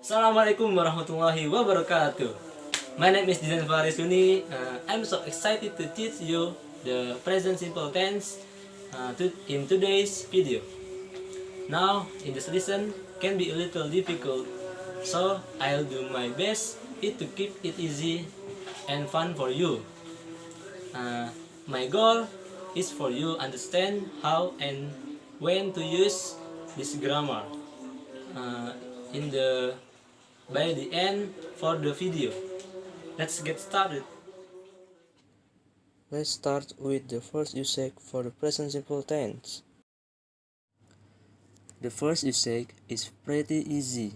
Assalamualaikum warahmatullahi wabarakatuh. My name is Jiddan Sunni. I'm so excited to teach you the present simple tense in today's video. Now, in this lesson can be a little difficult, so I'll do my best to keep it easy and fun for you. My goal is for you understand how and when to use this grammar. In the by the end for the video. Let's get started. Let's start with the first usage for the present simple tense. The first usage is pretty easy.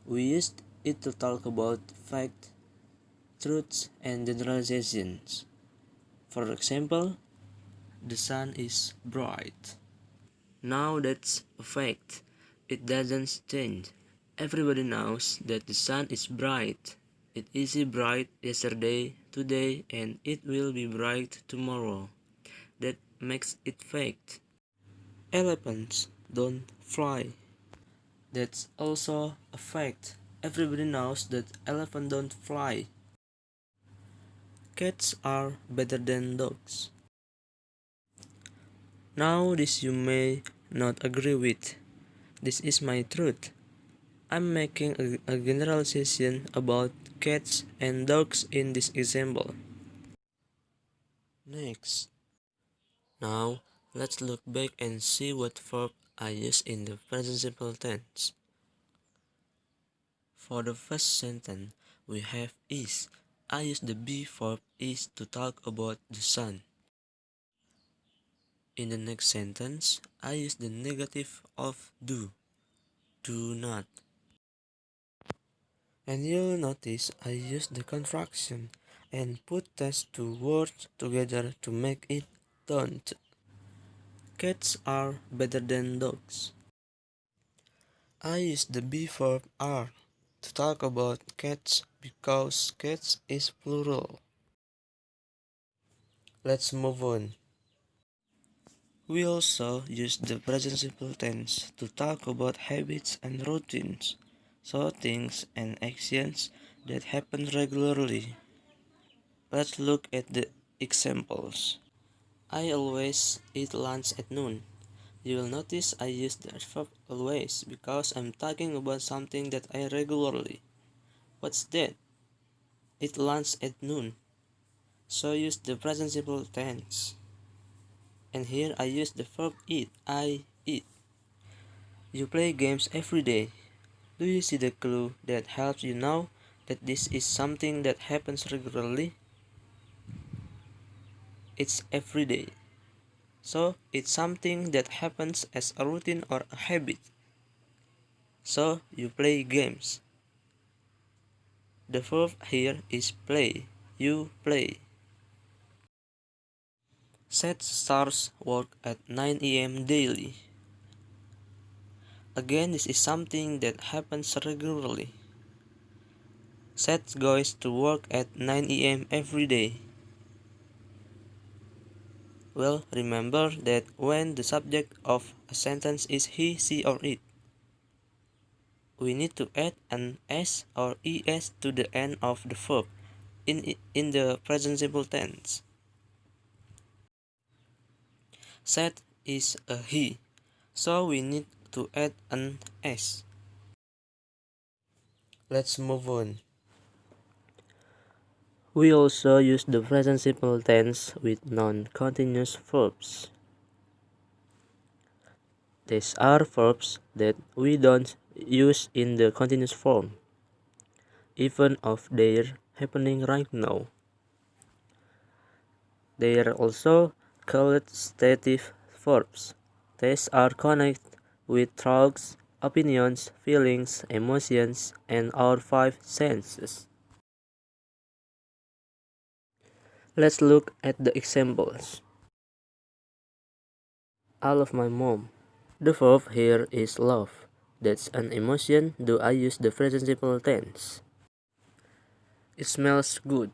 We used it to talk about facts, truths, and generalizations. For example, the sun is bright. Now that's a fact. It doesn't change. Everybody knows that the sun is bright. It is bright yesterday, today, and it will be bright tomorrow. That makes it fact. Elephants don't fly. That's also a fact. Everybody knows that elephants don't fly. Cats are better than dogs. Now this you may not agree with. This is my truth. I'm making a generalization about cats and dogs in this example. Next. Now, let's look back and see what verb I use in the present simple tense. For the first sentence, we have is. I use the be verb is to talk about the sun. In the next sentence, I use the negative of do not. And you'll notice I use the contraction and put those two words together to make it don't. Cats are better than dogs. I use the be verb are to talk about cats because cats is plural. Let's move on. We also use the present simple tense to talk about habits and routines, so things and actions that happen regularly. Let's look at the examples. I always eat lunch at noon. You will notice I use the verb always because I'm talking about something that I regularly. What's that? Eat lunch at noon. So use the present simple tense. And here I use the verb eat. I eat. You play games every day. Do you see the clue that helps you know that this is something that happens regularly? It's every day. So it's something that happens as a routine or a habit. So you play games. The verb here is play. You play. Seth starts work at 9 a.m. daily. Again, this is something that happens regularly. Seth goes to work at 9 a.m. every day. Well, remember that when the subject of a sentence is he, she, or it, we need to add an s or es to the end of the verb in the present simple tense. Seth is a he, so we need to add an s. Let's move on. We also use the present simple tense with non-continuous verbs. These are verbs that we don't use in the continuous form, even if they're happening right now. They are also called stative verbs. These are connected with thoughts, opinions, feelings, emotions, and our five senses. Let's look at the examples. I love my mom. The verb here is love. That's an emotion. Do I use the present simple tense? It smells good.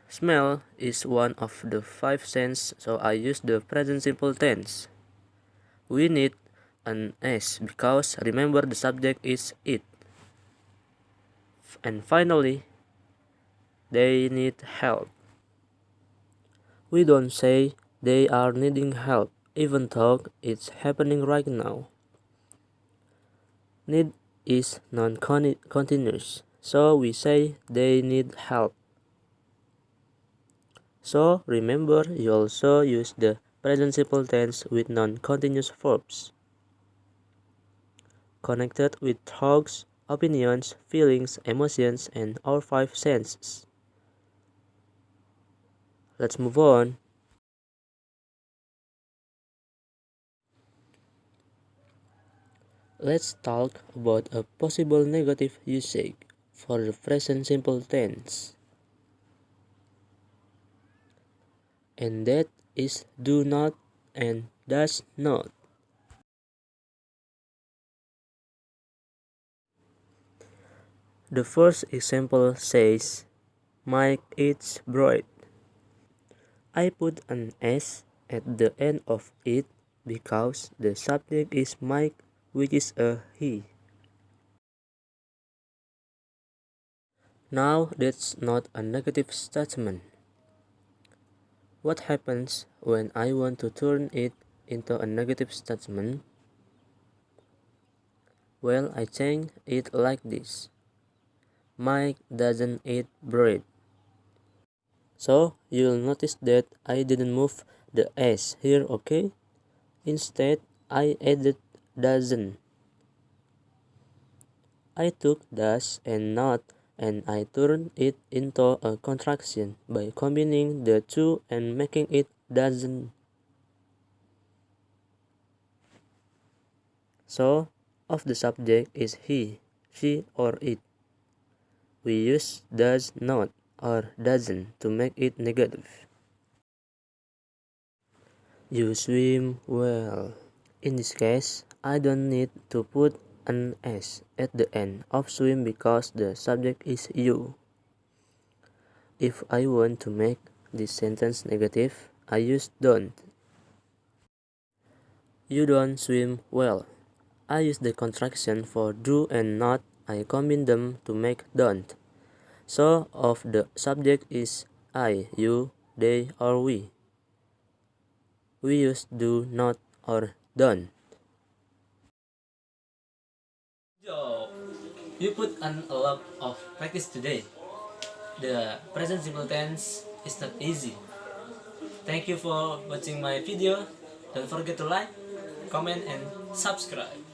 Smell is one of the five senses, so I use the present simple tense. We need an s because remember the subject is it. And finally, they need help. We don't say they are needing help, even though it's happening right now. Need is non-continuous, so we say they need help. So remember, you also use the present simple tense with non-continuous verbs, connected with thoughts, opinions, feelings, emotions, and our five senses. Let's move on. Let's talk about a possible negative usage for the present simple tense, and that is do not and does not. The first example says, Mike eats bread. I put an S at the end of it because the subject is Mike, which is a he. Now that's not a negative statement. What happens when I want to turn it into a negative statement? Well, I change it like this. Mike doesn't eat bread. So, you'll notice that I didn't move the S here, okay? Instead, I added doesn't. I took does and not and I turned it into a contraction by combining the two and making it doesn't. So, of the subject is he, she, or it. We use does not or doesn't to make it negative. You swim well. In this case, I don't need to put an S at the end of swim because the subject is you. If I want to make this sentence negative, I use don't. You don't swim well. I use the contraction for do and not. I combine them to make don't. So, of the subject is I, you, they, or we. We use do not or don't. Job. You put on a lot of practice today. The present simple tense is not easy. Thank you for watching my video. Don't forget to like, comment, and subscribe.